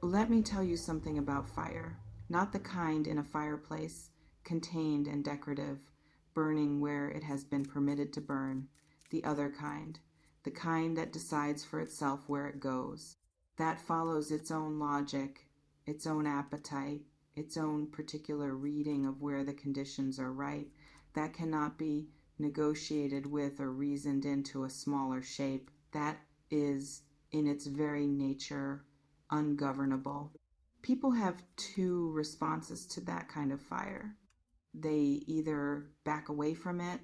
Let me tell you something about fire. Not the kind in a fireplace, contained and decorative, burning where it has been permitted to burn. The other kind. The kind that decides for itself where it goes. That follows its own logic, its own appetite, its own particular reading of where the conditions are right. That cannot be negotiated with or reasoned into a smaller shape. That is, in its very nature, ungovernable. People have two responses to that kind of fire. They either back away from it,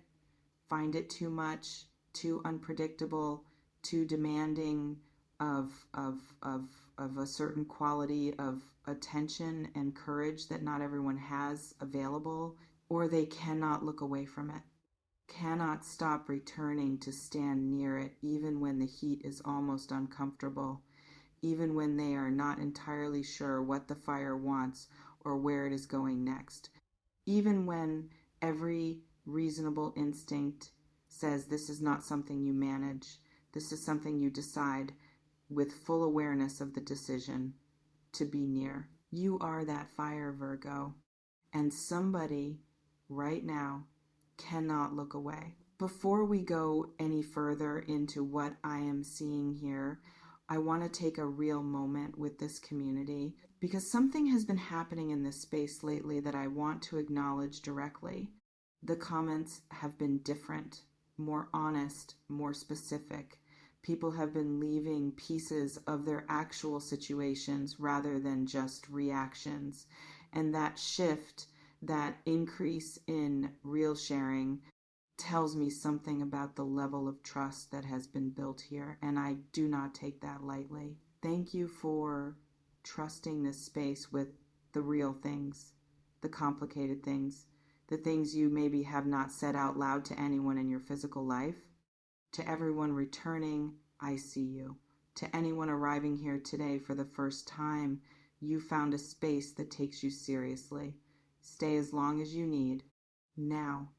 find it too much, too unpredictable, too demanding of, of, of, of a certain quality of attention and courage that not everyone has available, or they cannot look away from it, cannot stop returning to stand near it even when the heat is almost uncomfortable, even when they are not entirely sure what the fire wants or where it is going next, even when every reasonable instinct says this is not something you manage, this is something you decide with full awareness of the decision to be near. You are that fire, Virgo, and somebody right now cannot look away. Before we go any further into what I am seeing here, I want to take a real moment with this community because something has been happening in this space lately that I want to acknowledge directly. The comments have been different, more honest, more specific. People have been leaving pieces of their actual situations rather than just reactions. And that shift, that increase in real sharing, tells me something about the level of trust that has been built here, and I do not take that lightly. Thank you for trusting this space with the real things, the complicated things, the things you maybe have not said out loud to anyone in your physical life. To everyone returning, I see you. To anyone arriving here today for the first time, you found a space that takes you seriously. Stay as long as you need. Now,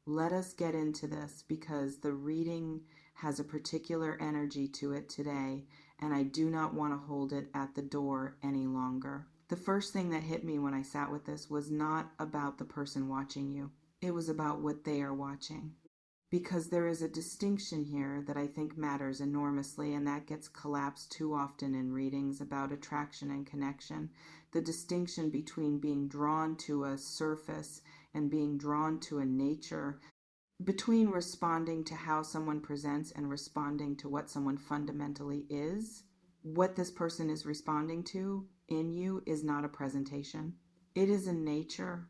let us get into this because the reading has a particular energy to it today, and I do not want to hold it at the door any longer. The first thing that hit me when I sat with this was not about the person watching you. It was about what they are watching. Because there is a distinction here that I think matters enormously, and that gets collapsed too often in readings about attraction and connection. The distinction between being drawn to a surface and being drawn to a nature, between responding to how someone presents and responding to what someone fundamentally is. What this person is responding to in you is not a presentation. It is a nature,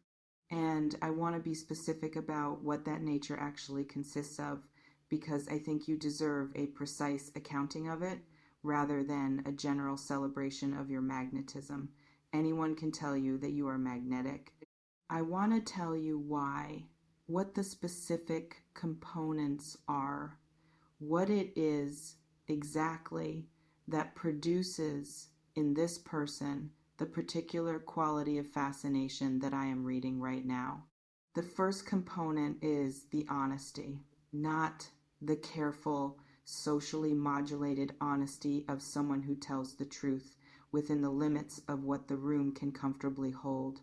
and I want to be specific about what that nature actually consists of because I think you deserve a precise accounting of it rather than a general celebration of your magnetism. Anyone can tell you that you are magnetic. I want to tell you why, what the specific components are, what it is exactly that produces in this person the particular quality of fascination that I am reading right now. The first component is the honesty, not the careful, socially modulated honesty of someone who tells the truth within the limits of what the room can comfortably hold.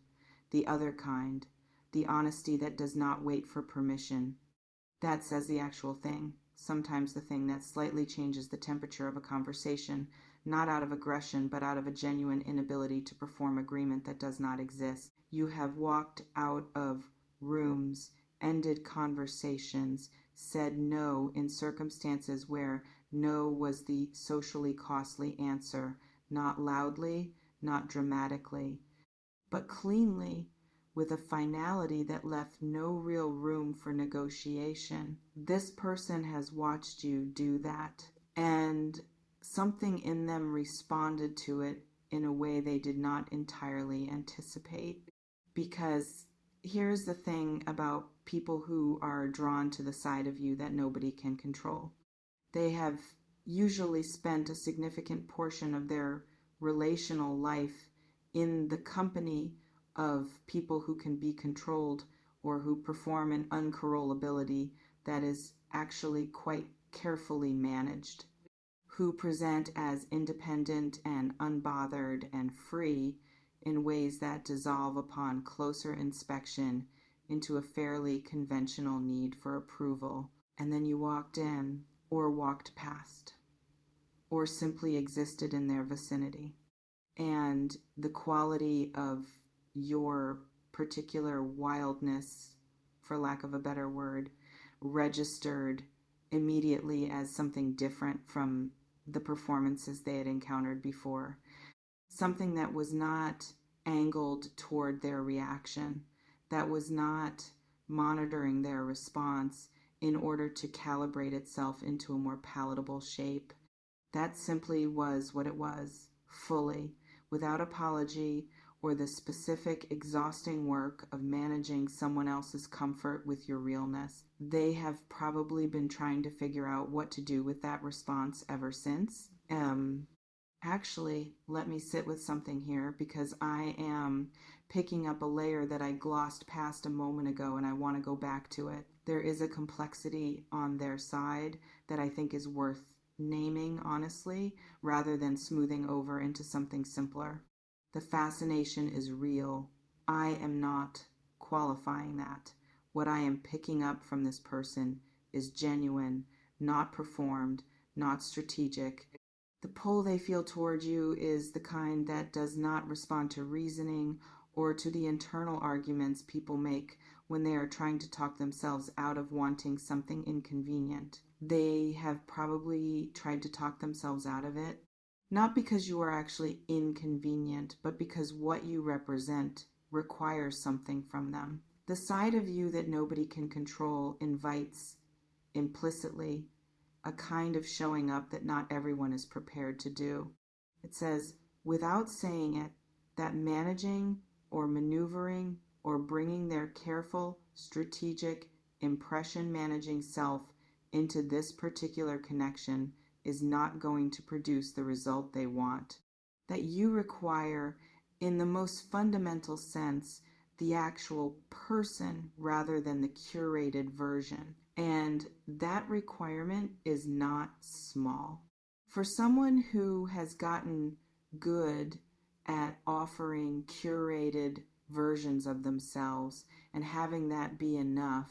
The other kind, the honesty that does not wait for permission, that says the actual thing, sometimes the thing that slightly changes the temperature of a conversation, not out of aggression, but out of a genuine inability to perform agreement that does not exist. You have walked out of rooms, ended conversations, said no in circumstances where no was the socially costly answer, not loudly, not dramatically, but cleanly, with a finality that left no real room for negotiation. This person has watched you do that, and something in them responded to it in a way they did not entirely anticipate. Because here's the thing about people who are drawn to the side of you that nobody can control. They have usually spent a significant portion of their relational life in the company of people who can be controlled or who perform an uncontrollability that is actually quite carefully managed, who present as independent and unbothered and free in ways that dissolve upon closer inspection into a fairly conventional need for approval. And then you walked in, or walked past, or simply existed in their vicinity. And the quality of your particular wildness, for lack of a better word, registered immediately as something different from the performances they had encountered before. Something that was not angled toward their reaction, that was not monitoring their response in order to calibrate itself into a more palatable shape. That simply was what it was, fully, without apology or the specific exhausting work of managing someone else's comfort with your realness. They have probably been trying to figure out what to do with that response ever since. Actually, let me sit with something here, because I am picking up a layer that I glossed past a moment ago, and I want to go back to it. There is a complexity on their side that I think is worth naming honestly, rather than smoothing over into something simpler. The fascination is real. I am not qualifying that. What I am picking up from this person is genuine, not performed, not strategic. The pull they feel toward you is the kind that does not respond to reasoning or to the internal arguments people make when they are trying to talk themselves out of wanting something inconvenient. They have probably tried to talk themselves out of it, not because you are actually inconvenient, but because what you represent requires something from them. The side of you that nobody can control invites, implicitly, a kind of showing up that not everyone is prepared to do. It says, without saying it, that managing or maneuvering or bringing their careful, strategic, impression-managing self into this particular connection is not going to produce the result they want. That you require, in the most fundamental sense, the actual person rather than the curated version. And that requirement is not small. For someone who has gotten good at offering curated versions of themselves and having that be enough,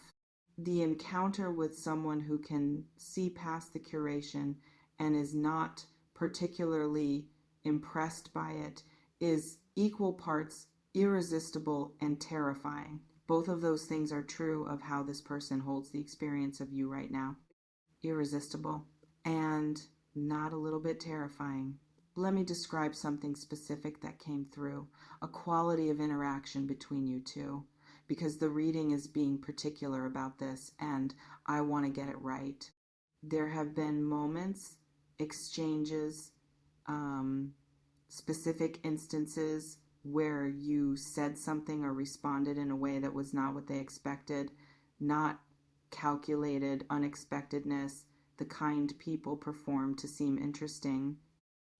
the encounter with someone who can see past the curation and is not particularly impressed by it is equal parts irresistible and terrifying. Both of those things are true of how this person holds the experience of you right now. Irresistible and not a little bit terrifying. Let me describe something specific that came through, a quality of interaction between you two, because the reading is being particular about this and I want to get it right. There have been moments, exchanges, specific instances where you said something or responded in a way that was not what they expected, not calculated unexpectedness, the kind people perform to seem interesting.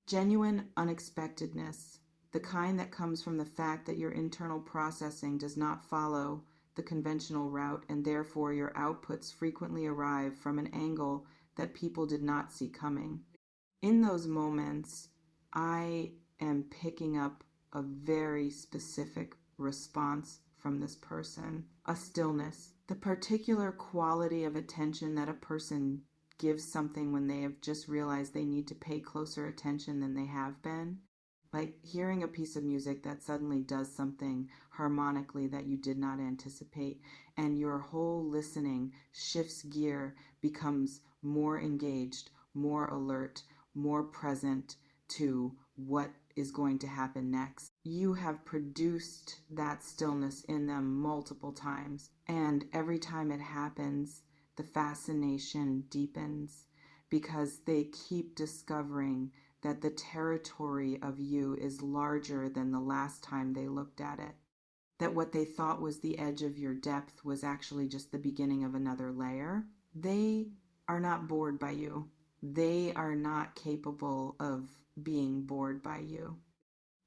Genuine unexpectedness, the kind that comes from the fact that your internal processing does not follow the conventional route and therefore your outputs frequently arrive from an angle that people did not see coming. In those moments, I am picking up a very specific response from this person, a stillness, the particular quality of attention that a person gives something when they have just realized they need to pay closer attention than they have been. Like hearing a piece of music that suddenly does something harmonically that you did not anticipate, and your whole listening shifts gear, becomes more engaged, more alert, more present to what is going to happen next. You have produced that stillness in them multiple times, and every time it happens, the fascination deepens because they keep discovering that the territory of you is larger than the last time they looked at it. That what they thought was the edge of your depth was actually just the beginning of another layer. They are not bored by you. They are not capable of being bored by you.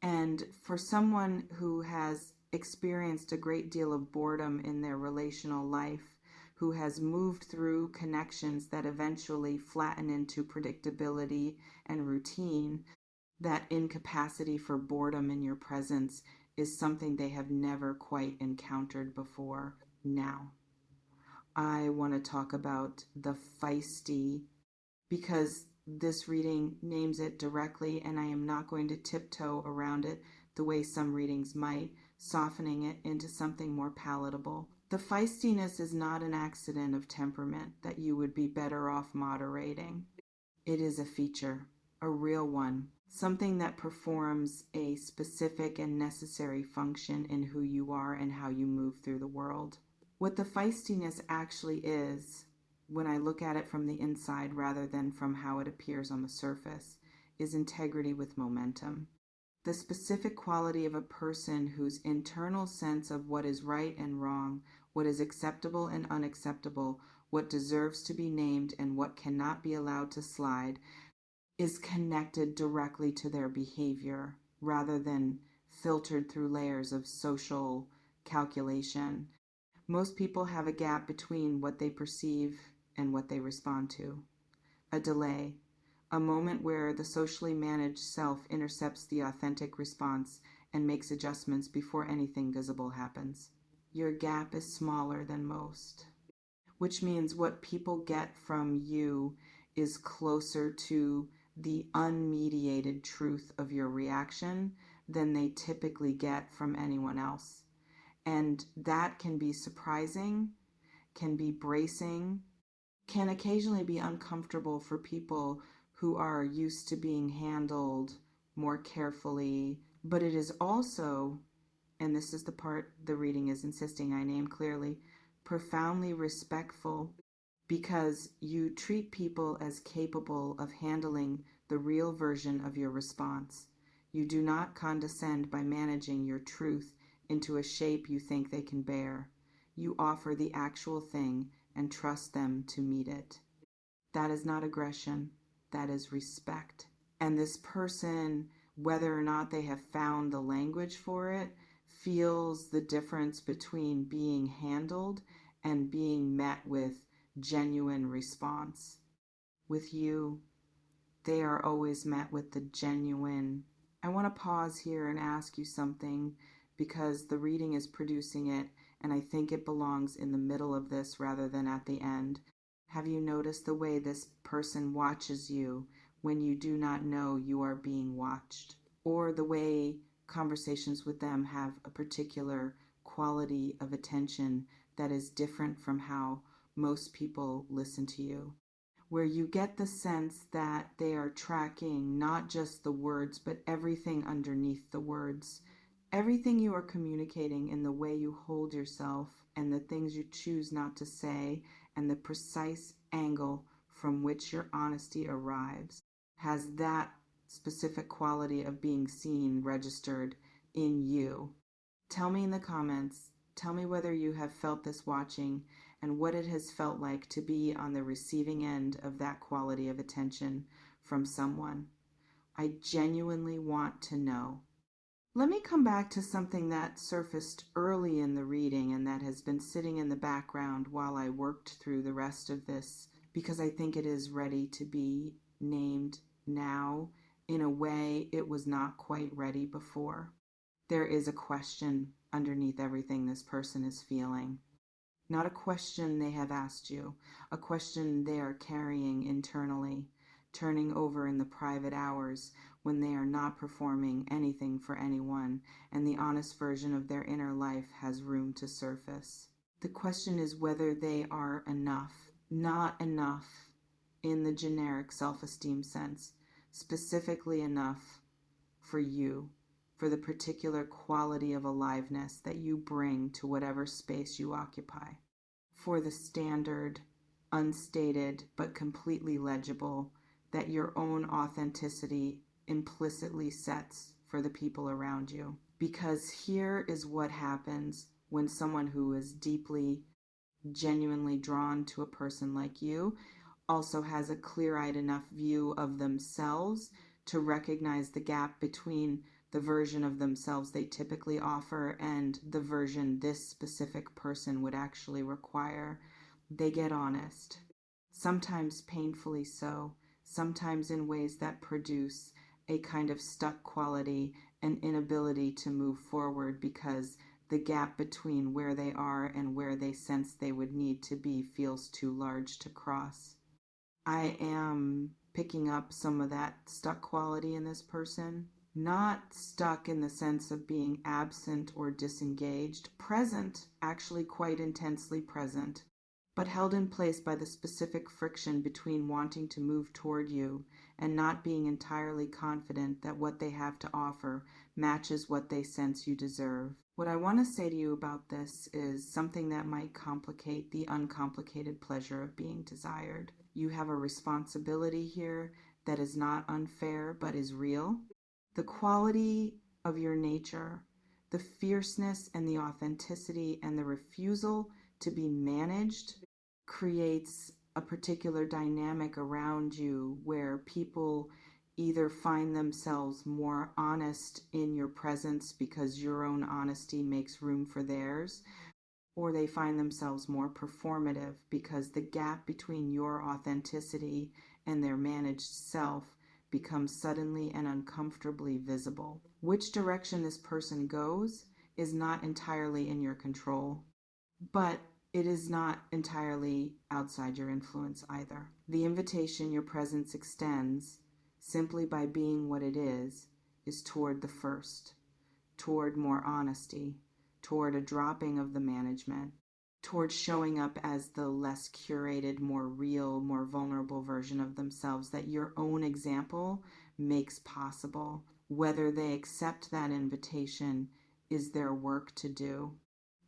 And for someone who has experienced a great deal of boredom in their relational life, who has moved through connections that eventually flatten into predictability and routine, that incapacity for boredom in your presence is something they have never quite encountered before. Now, I want to talk about the feisty because this reading names it directly, and I am not going to tiptoe around it the way some readings might, softening it into something more palatable. The feistiness is not an accident of temperament that you would be better off moderating. It is a feature, a real one, something that performs a specific and necessary function in who you are and how you move through the world. What the feistiness actually is, when I look at it from the inside rather than from how it appears on the surface, is integrity with momentum. The specific quality of a person whose internal sense of what is right and wrong, what is acceptable and unacceptable, what deserves to be named and what cannot be allowed to slide, is connected directly to their behavior rather than filtered through layers of social calculation. Most people have a gap between what they perceive and what they respond to, a delay, a moment where the socially managed self intercepts the authentic response and makes adjustments before anything visible happens. Your gap is smaller than most, which means what people get from you is closer to the unmediated truth of your reaction than they typically get from anyone else. And that can be surprising, can be bracing, can occasionally be uncomfortable for people who are used to being handled more carefully. But it is also, and this is the part the reading is insisting I name clearly, profoundly respectful, because you treat people as capable of handling the real version of your response. You do not condescend by managing your truth into a shape you think they can bear. You offer the actual thing and trust them to meet it. That is not aggression, that is respect. And this person, whether or not they have found the language for it, feels the difference between being handled and being met with genuine response. With you, they are always met with the genuine. I want to pause here and ask you something because the reading is producing it, and I think it belongs in the middle of this rather than at the end. Have you noticed the way this person watches you when you do not know you are being watched? Or the way conversations with them have a particular quality of attention that is different from how most people listen to you, where you get the sense that they are tracking not just the words, but everything underneath the words. Everything you are communicating in the way you hold yourself and the things you choose not to say and the precise angle from which your honesty arrives has that specific quality of being seen registered in you. Tell me in the comments, tell me whether you have felt this watching and what it has felt like to be on the receiving end of that quality of attention from someone. I genuinely want to know. Let me come back to something that surfaced early in the reading and that has been sitting in the background while I worked through the rest of this, because I think it is ready to be named now in a way it was not quite ready before. There is a question underneath everything this person is feeling. Not a question they have asked you, a question they are carrying internally, turning over in the private hours when they are not performing anything for anyone and the honest version of their inner life has room to surface. The question is whether they are enough, not enough in the generic self-esteem sense, specifically enough for you, for the particular quality of aliveness that you bring to whatever space you occupy, for the standard, unstated, but completely legible that your own authenticity implicitly sets for the people around you. Because here is what happens when someone who is deeply, genuinely drawn to a person like you also has a clear-eyed enough view of themselves to recognize the gap between the version of themselves they typically offer and the version this specific person would actually require. They get honest, sometimes painfully so, sometimes in ways that produce a kind of stuck quality and inability to move forward because the gap between where they are and where they sense they would need to be feels too large to cross. I am picking up some of that stuck quality in this person. Not stuck in the sense of being absent or disengaged, present, actually quite intensely present, but held in place by the specific friction between wanting to move toward you and not being entirely confident that what they have to offer matches what they sense you deserve. What I want to say to you about this is something that might complicate the uncomplicated pleasure of being desired. You have a responsibility here that is not unfair but is real. The quality of your nature, the fierceness and the authenticity and the refusal to be managed creates a particular dynamic around you where people either find themselves more honest in your presence because your own honesty makes room for theirs, or they find themselves more performative because the gap between your authenticity and their managed self becomes suddenly and uncomfortably visible. Which direction this person goes is not entirely in your control, but it is not entirely outside your influence either. The invitation your presence extends, simply by being what it is toward the first, toward more honesty, toward a dropping of the management, toward showing up as the less curated, more real, more vulnerable version of themselves that your own example makes possible. Whether they accept that invitation is their work to do.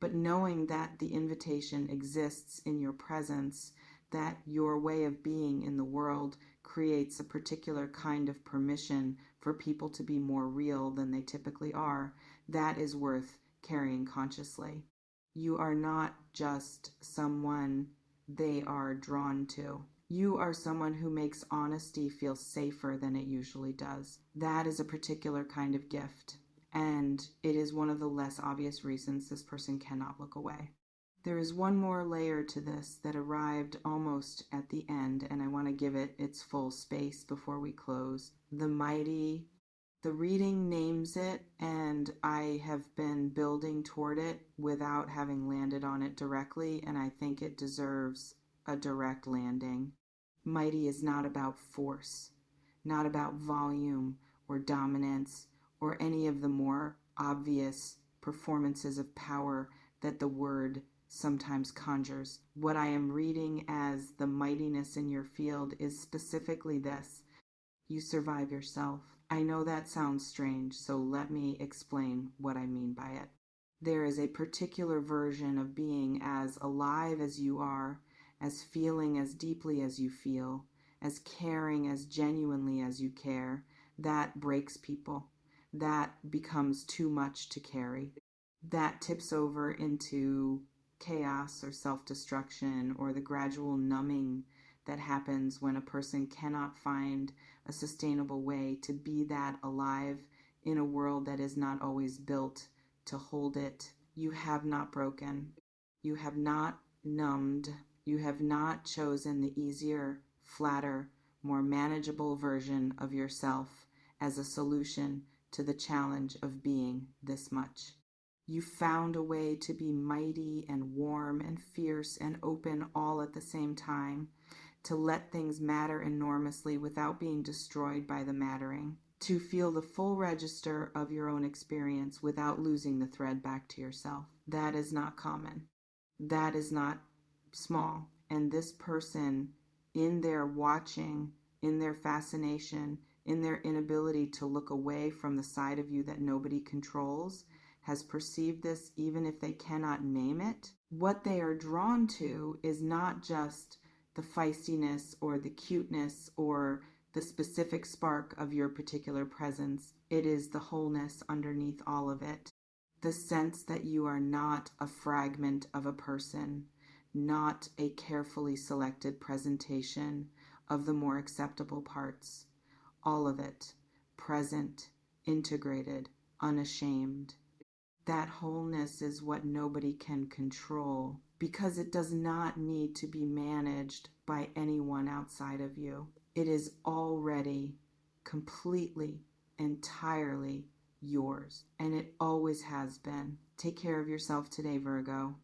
But knowing that the invitation exists in your presence, that your way of being in the world creates a particular kind of permission for people to be more real than they typically are, that is worth carrying consciously. You are not just someone they are drawn to. You are someone who makes honesty feel safer than it usually does. That is a particular kind of gift, and it is one of the less obvious reasons this person cannot look away. There is one more layer to this that arrived almost at the end, and I want to give it its full space before we close. The mighty. The reading names it, and I have been building toward it without having landed on it directly, and I think it deserves a direct landing. Mighty is not about force, not about volume or dominance or any of the more obvious performances of power that the word sometimes conjures. What I am reading as the mightiness in your field is specifically this: you survive yourself. I know that sounds strange, so let me explain what I mean by it. There is a particular version of being as alive as you are, as feeling as deeply as you feel, as caring as genuinely as you care, that breaks people. That becomes too much to carry. That tips over into chaos or self-destruction or the gradual numbing that happens when a person cannot find a sustainable way to be that alive in a world that is not always built to hold it. You have not broken. You have not numbed. You have not chosen the easier, flatter, more manageable version of yourself as a solution to the challenge of being this much. You found a way to be mighty and warm and fierce and open all at the same time, to let things matter enormously without being destroyed by the mattering, to feel the full register of your own experience without losing the thread back to yourself. That is not common. That is not small. And this person, in their watching, in their fascination, in their inability to look away from the side of you that nobody controls, has perceived this even if they cannot name it. What they are drawn to is not just the feistiness or the cuteness or the specific spark of your particular presence. It is the wholeness underneath all of it. The sense that you are not a fragment of a person, not a carefully selected presentation of the more acceptable parts. All of it, present, integrated, unashamed. That wholeness is what nobody can control. because it does not need to be managed by anyone outside of you. It is already completely, entirely yours, and it always has been. Take care of yourself today, Virgo.